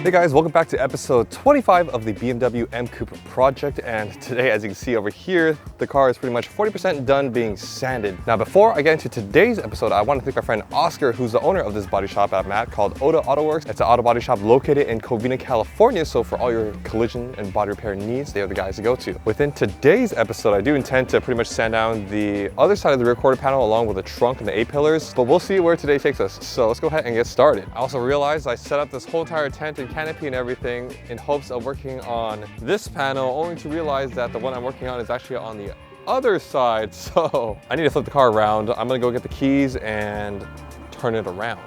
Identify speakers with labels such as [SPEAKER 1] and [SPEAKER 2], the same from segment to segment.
[SPEAKER 1] Hey guys, welcome back to episode 25 of the BMW M Coupe project. And today, as you can see over here, the car is pretty much 40% done being sanded. Now, before I get into today's episode, I want to thank my friend Oscar, who's the owner of this body shop at Matt called Oda Auto Works. It's an auto body shop located in Covina, California. So for all your collision and body repair needs, they are the guys to go to. Within today's episode, I do intend to pretty much sand down the other side of the rear quarter panel along with the trunk and the A-pillars, but we'll see where today takes us. So let's go ahead and get started. I also realized I set up this whole entire tent and canopy and everything in hopes of working on this panel, only to realize that the one I'm working on is actually on the other side. So I need to flip the car around. I'm gonna go get the keys and turn it around.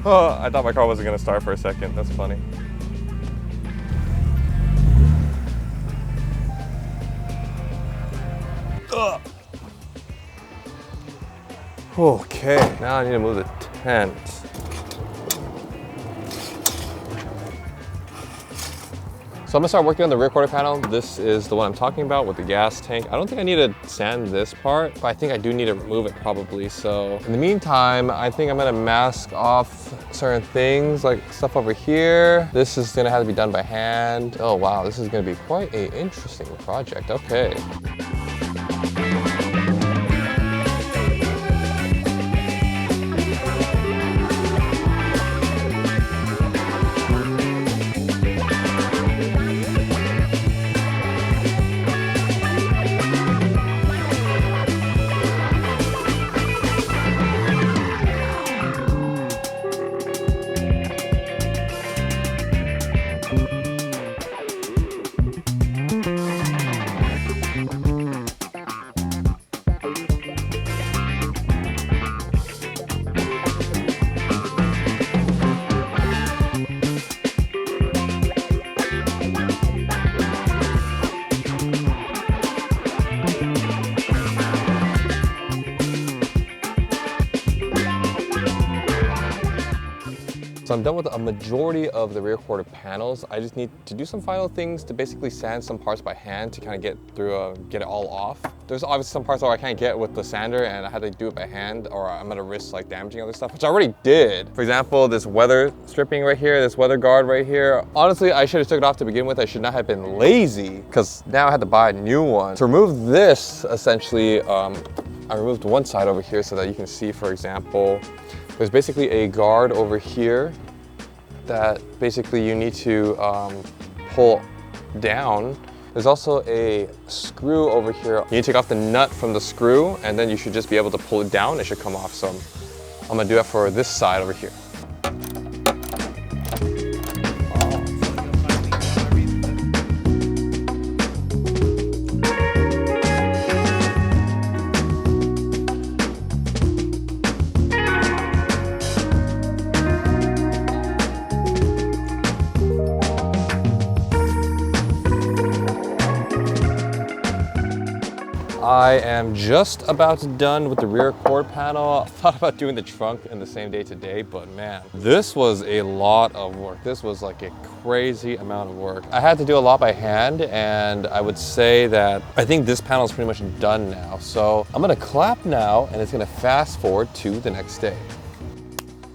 [SPEAKER 1] Oh, I thought my car wasn't gonna start for a second. That's funny. Ugh. Okay, now I need to move the tent. So I'm gonna start working on the rear quarter panel. This is the one I'm talking about with the gas tank. I don't think I need to sand this part, but I think I do need to remove it probably. So in the meantime, I think I'm gonna mask off certain things like stuff over here. This is gonna have to be done by hand. Oh wow, this is gonna be quite an interesting project. Okay. So I'm done with a majority of the rear quarter panels. I just need to do some final things to basically sand some parts by hand to kind of get through, get it all off. There's obviously some parts where I can't get with the sander and I had to do it by hand, or I'm gonna risk like damaging other stuff, which I already did. For example, this weather stripping right here, this weather guard right here. Honestly, I should have took it off to begin with. I should not have been lazy because now I had to buy a new one. To remove this, essentially, I removed one side over here so that you can see, for example, there's basically a guard over here that basically you need to pull down. There's also a screw over here. You need to take off the nut from the screw and then you should just be able to pull it down. It should come off. So I'm gonna do that for this side over here. I am just about done with the rear quarter panel. I thought about doing the trunk in the same day today, but man, this was a lot of work. This was like a crazy amount of work. I had to do a lot by hand, and I would say that I think this panel is pretty much done now. So I'm gonna clap now, and it's gonna fast forward to the next day.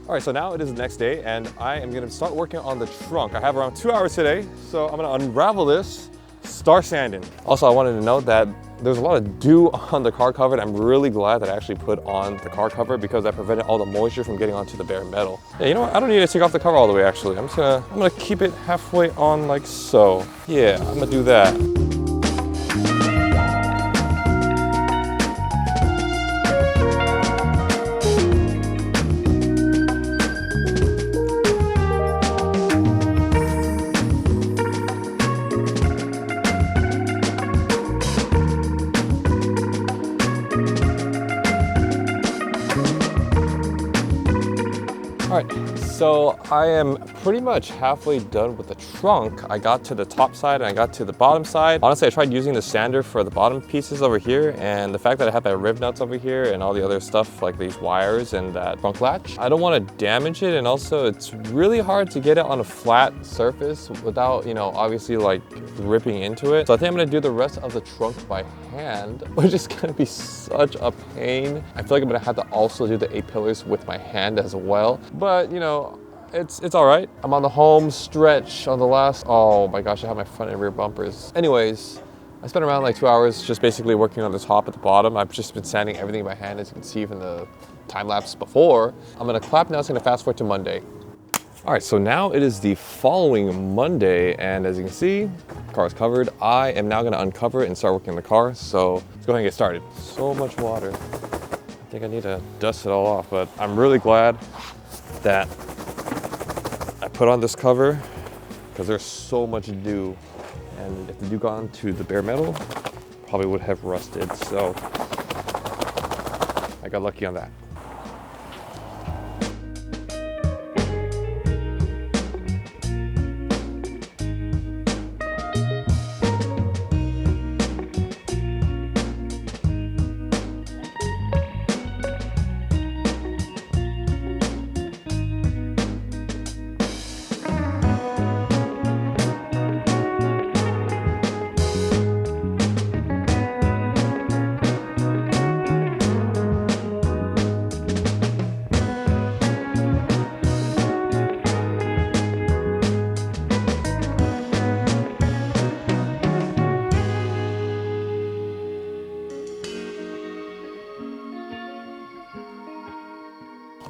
[SPEAKER 1] All right, so now it is the next day, and I am gonna start working on the trunk. I have around 2 hours today, so I'm gonna unravel this, start sanding. Also, I wanted to note that there's a lot of dew on the car cover. I'm really glad that I actually put on the car cover because that prevented all the moisture from getting onto the bare metal. Yeah, you know what? I don't need to take off the cover all the way actually. I'm gonna keep it halfway on like so. Yeah, I'm gonna do that. All right, So I am pretty much halfway done with the trunk. I got to the top side and I got to the bottom side. Honestly, I tried using the sander for the bottom pieces over here, and the fact that I have that rib nuts over here and all the other stuff like these wires and that trunk latch, I don't want to damage it, and also it's really hard to get it on a flat surface without, you know, obviously like ripping into it. So I think I'm gonna do the rest of the trunk by hand, which is gonna be such a pain. I feel like I'm gonna have to also do the A-pillars with my hand as well. But you know, it's all right. I'm on the home stretch on the last, oh my gosh, I have my front and rear bumpers. Anyways, I spent around like 2 hours just basically working on the top at the bottom. I've just been sanding everything by hand, as you can see from the time lapse before. I'm gonna clap now, it's gonna fast forward to Monday. All right, so now it is the following Monday, and as you can see, the car is covered. I am now gonna uncover it and start working on the car, so let's go ahead and get started. So much water. I think I need to dust it all off, but I'm really glad that I put on this cover because there's so much dew, and if the dew got onto the bare metal, probably would have rusted, so I got lucky on that.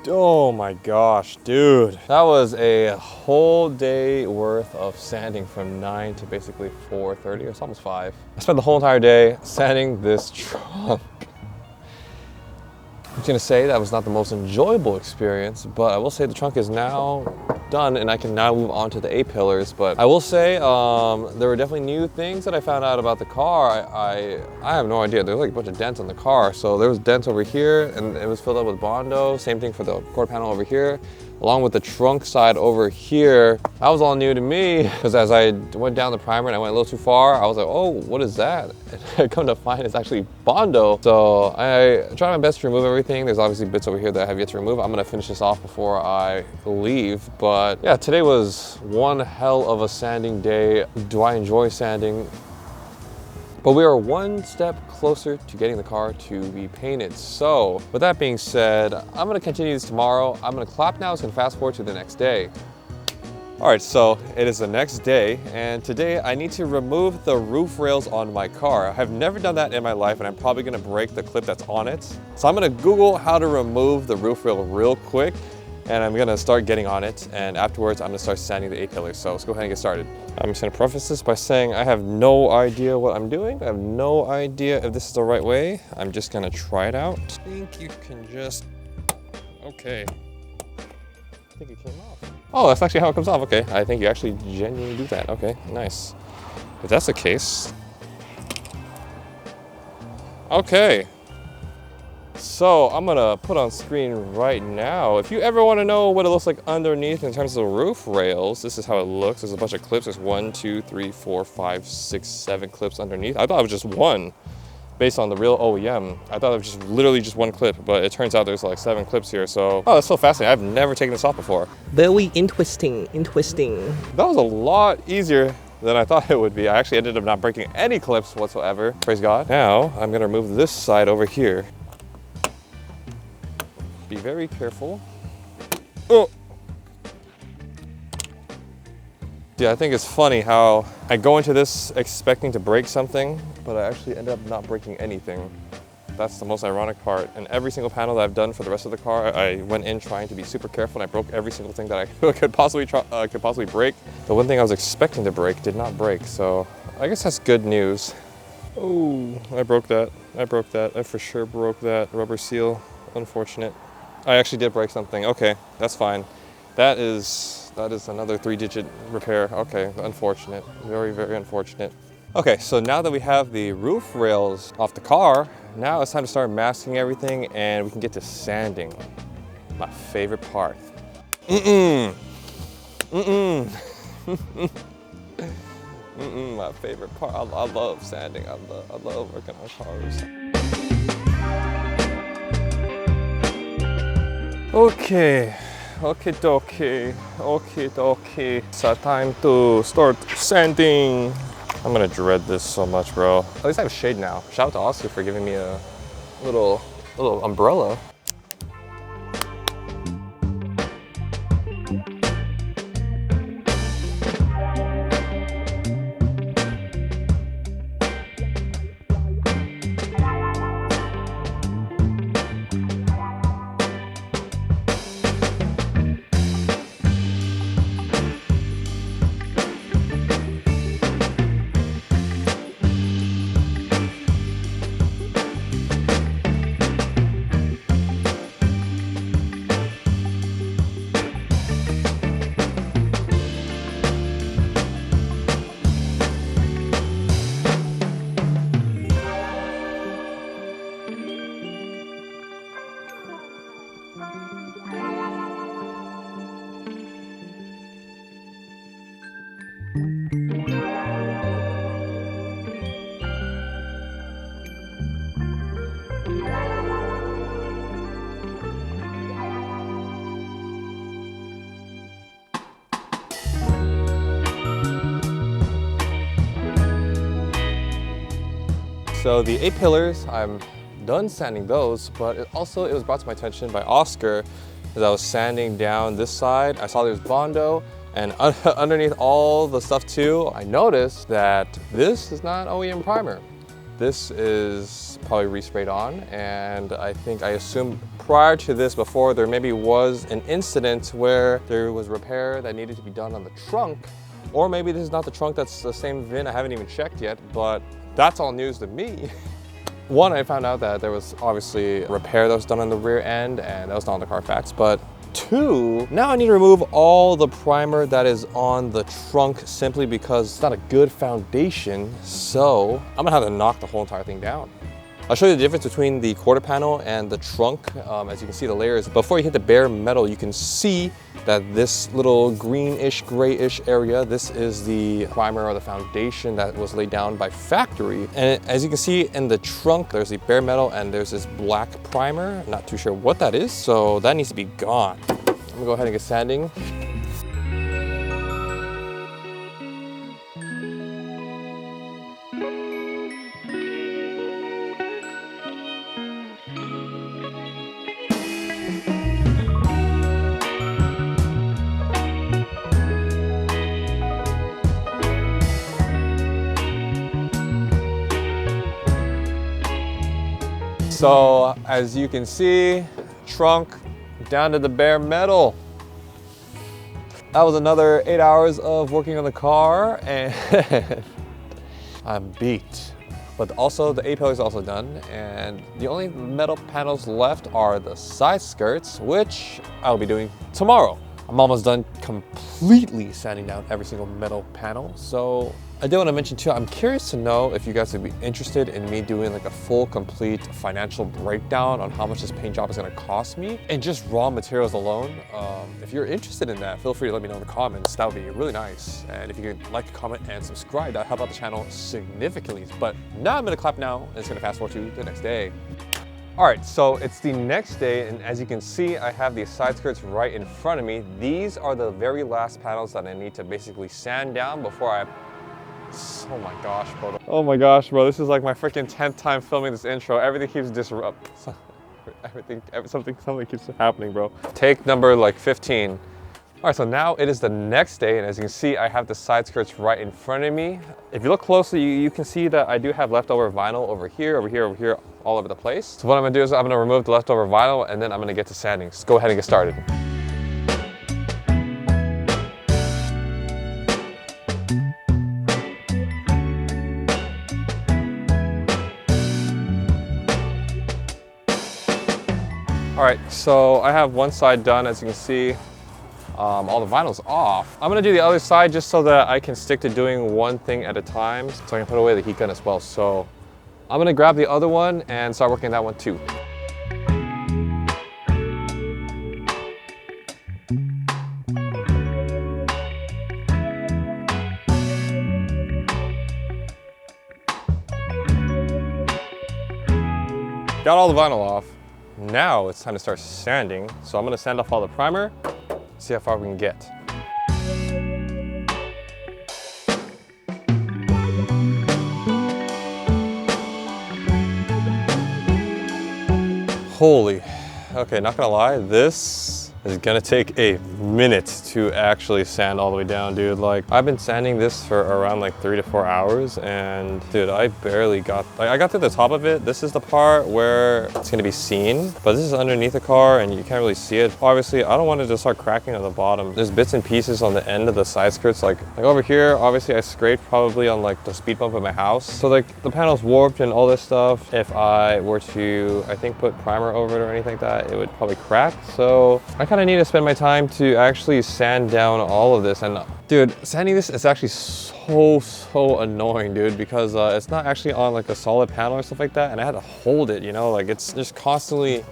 [SPEAKER 1] Oh my gosh, dude. That was a whole day worth of sanding from 9 to basically 4:30, or it's almost 5. I spent the whole entire day sanding this trunk. I'm just gonna say that was not the most enjoyable experience, but I will say the trunk is now done and I can now move on to the A-pillars. But I will say there were definitely new things that I found out about the car. I have no idea. There's like a bunch of dents on the car. So there was dents over here and it was filled up with Bondo. Same thing for the quarter panel over here, along with the trunk side over here. That was all new to me because as I went down the primer and I went a little too far, I was like, oh, what is that? And I come to find it's actually Bondo. So I tried my best to remove everything. There's obviously bits over here that I have yet to remove. I'm gonna finish this off before I leave. But yeah, today was one hell of a sanding day. Do I enjoy sanding? But we are one step closer to getting the car to be painted. So with that being said, I'm gonna continue this tomorrow. I'm gonna clap now, so I'm gonna fast forward to the next day. All right, so it is the next day, and today I need to remove the roof rails on my car. I've never done that in my life, and I'm probably gonna break the clip that's on it. So I'm gonna Google how to remove the roof rail real quick, and I'm gonna start getting on it, and afterwards I'm gonna start sanding the A-pillars. So let's go ahead and get started. I'm just gonna preface this by saying I have no idea what I'm doing. I have no idea if this is the right way. I'm just gonna try it out. I think you can just, okay. I think it came off. Oh, that's actually how it comes off. Okay, I think you actually genuinely do that. Okay, nice. If that's the case. Okay. So I'm gonna put on screen right now. If you ever want to know what it looks like underneath in terms of roof rails, this is how it looks. There's a bunch of clips. There's 1, 2, 3, 4, 5, 6, 7 clips underneath. I thought it was just one based on the real OEM. I thought it was just literally just one clip, but it turns out there's like 7 clips here. So, oh, that's so fascinating. I've never taken this off before.
[SPEAKER 2] Very interesting.
[SPEAKER 1] That was a lot easier than I thought it would be. I actually ended up not breaking any clips whatsoever. Praise God. Now I'm gonna remove this side over here. Be very careful. Oh. Yeah, I think it's funny how I go into this expecting to break something, but I actually end up not breaking anything. That's the most ironic part. And every single panel that I've done for the rest of the car, I went in trying to be super careful, and I broke every single thing that I could possibly break. The one thing I was expecting to break did not break, so I guess that's good news. Oh, I broke that. I for sure broke that rubber seal. Unfortunate. I actually did break something. Okay, that's fine. That is another 3-digit repair. Okay, unfortunate. Very, very unfortunate. Okay, so now that we have the roof rails off the car, now it's time to start masking everything and we can get to sanding. My favorite part. My favorite part. I love sanding. I love working on cars. Okay, okay. So time to start sanding. I'm gonna dread this so much, bro. At least I have shade now. Shout out to Oscar for giving me a little umbrella. So the 8 pillars, I'm done sanding those, but it was brought to my attention by Oscar as I was sanding down this side. I saw there's Bondo, and underneath all the stuff too, I noticed that this is not OEM primer. This is probably resprayed on, and I assumed prior to this, before, there maybe was an incident where there was repair that needed to be done on the trunk, or maybe this is not the trunk, that's the same VIN, I haven't even checked yet, but that's all news to me. One, I found out that there was obviously a repair that was done on the rear end, and that was not on the Carfax, but two, now I need to remove all the primer that is on the trunk simply because it's not a good foundation, so I'm gonna have to knock the whole entire thing down. I'll show you the difference between the quarter panel and the trunk. As you can see, the layers, before you hit the bare metal, you can see that this little greenish, grayish area, this is the primer or the foundation that was laid down by factory. And as you can see in the trunk, there's the bare metal and there's this black primer. I'm not too sure what that is, so that needs to be gone. I'm gonna go ahead and get sanding. So as you can see, trunk down to the bare metal. That was another 8 hours of working on the car, and I'm beat. But also the A-pillar is also done, and the only metal panels left are the side skirts, which I'll be doing tomorrow. I'm almost done completely sanding down every single metal panel. So I do want to mention too, I'm curious to know if you guys would be interested in me doing like a full, complete financial breakdown on how much this paint job is going to cost me and just raw materials alone. If you're interested in that, feel free to let me know in the comments. That would be really nice. And if you could like, comment, and subscribe, that would help out the channel significantly. But now I'm going to clap now, and it's going to fast forward to the next day. All right, so it's the next day, and as you can see, I have these side skirts right in front of me. These are the very last panels that I need to basically sand down before I... Oh my gosh, bro. Oh my gosh, bro. This is like my freaking 10th time filming this intro. Everything keeps something keeps happening, bro. Take number like 15. All right, so now it is the next day, and as you can see, I have the side skirts right in front of me. If you look closely, you can see that I do have leftover vinyl over here, all over the place. So what I'm gonna do is I'm gonna remove the leftover vinyl, and then I'm gonna get to sanding. So go ahead and get started. All right, so I have one side done, as you can see. All the vinyl's off. I'm gonna do the other side just so that I can stick to doing one thing at a time, so I can put away the heat gun as well. So I'm gonna grab the other one and start working that one too. Got all the vinyl off. Now it's time to start sanding. So I'm gonna sand off all the primer, see how far we can get. Holy, okay, not gonna lie, this is gonna take a minute to actually sand all the way down, dude. Like, I've been sanding this for around like 3 to 4 hours, and dude, I barely got, like, I got to the top of it. This is the part where it's gonna be seen, but this is underneath the car and you can't really see it. Obviously, I don't want it to start cracking on the bottom. There's bits and pieces on the end of the side skirts, like over here, obviously I scraped probably on like the speed bump at my house. So like the panel's warped and all this stuff. If I were to, I think, put primer over it or anything like that, it would probably crack. So I kind of need to spend my time to actually sand down all of this. And dude, sanding this is actually so annoying, dude, because it's not actually on like a solid panel or stuff like that, and I had to hold it, you know, like it's just constantly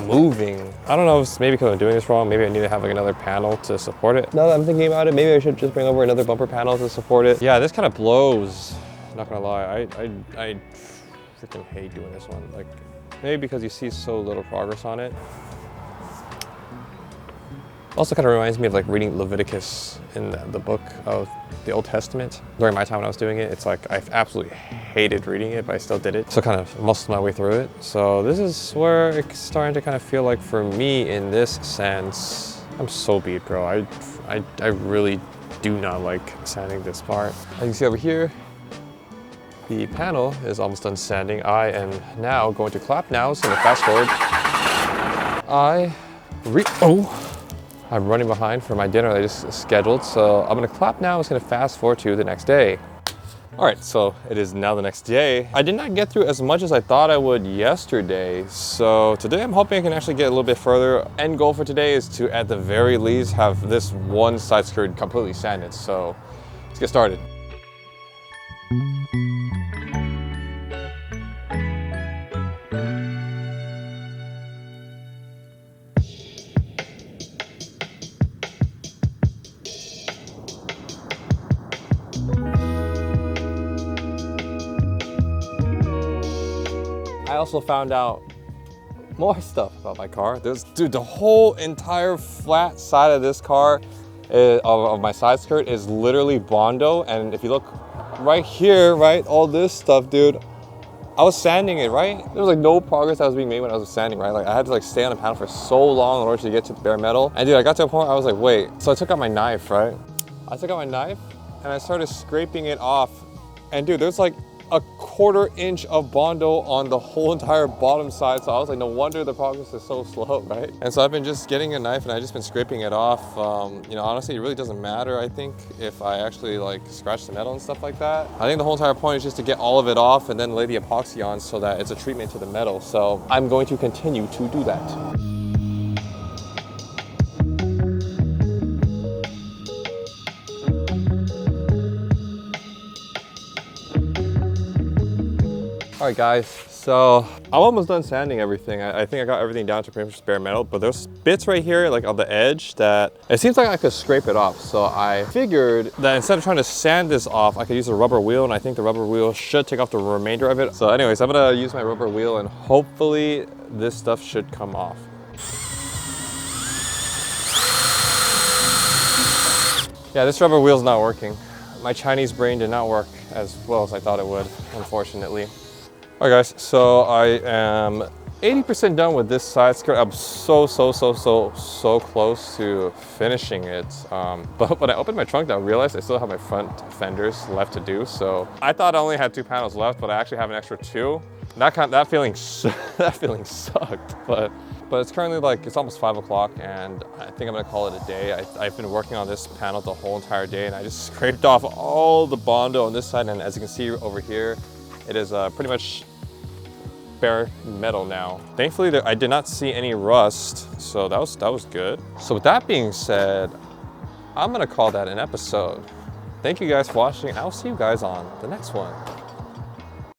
[SPEAKER 1] moving. I don't know if it's maybe because I'm doing this wrong. Maybe I need to have like another panel to support it. Now that I'm thinking about it, maybe I should just bring over another bumper panel to support it. Yeah, this kind of blows, not gonna lie. I freaking hate doing this one. Like, maybe because you see so little progress on it. Also kind of reminds me of like reading Leviticus in the book of the Old Testament. During my time when I was doing it, it's like I absolutely hated reading it, but I still did it. So kind of muscled my way through it. So this is where it's starting to kind of feel like for me in this sense, I'm so beat, bro. I really do not like sanding this part. As you can see over here, the panel is almost done sanding. I am now going to clap now, so I'm gonna fast forward. I'm running behind for my dinner that I just scheduled, so I'm gonna clap now. I'm just gonna fast forward to the next day. All right, so it is now the next day. I did not get through as much as I thought I would yesterday, so today I'm hoping I can actually get a little bit further. End goal for today is to, at the very least, have this one side skirt completely sanded, so let's get started. I also found out more stuff about my car. Dude, the whole entire flat side of this car, of my side skirt, is literally Bondo. And if you look right here, right, all this stuff, dude, I was sanding it, right? There was like no progress that was being made when I was sanding, right? Like I had to like stay on the panel for so long in order to get to the bare metal. And dude, I got to a point where I was like, wait. So I took out my knife, right? I took out my knife and I started scraping it off. And dude, there's like a 1/4 inch of Bondo on the whole entire bottom side. So I was like, no wonder the progress is so slow, right? And so I've been just getting a knife and I've just been scraping it off. You know, honestly, it really doesn't matter, I think, if I actually like scratch the metal and stuff like that. I think the whole entire point is just to get all of it off and then lay the epoxy on so that it's a treatment to the metal. So I'm going to continue to do that. All right guys, so I'm almost done sanding everything. I think I got everything down to pretty much bare metal, but there's bits right here, like on the edge, that it seems like I could scrape it off. So I figured that instead of trying to sand this off, I could use a rubber wheel, and I think the rubber wheel should take off the remainder of it. So anyways, I'm gonna use my rubber wheel and hopefully this stuff should come off. Yeah, this rubber wheel's not working. My Chinese brain did not work as well as I thought it would, unfortunately. All right guys, so I am 80% done with this side skirt. I'm so close to finishing it. But when I opened my trunk now, I realized I still have my front fenders left to do. So I thought I only had 2 panels left, but I actually have an extra 2. That feeling sucked. But it's currently like, it's almost 5 o'clock and I think I'm gonna call it a day. I've been working on this panel the whole entire day and I just scraped off all the Bondo on this side. And as you can see over here, it is pretty much bare metal now. Thankfully, I did not see any rust, so that was good. So with that being said, I'm gonna call that an episode. Thank you guys for watching. I'll see you guys on the next one.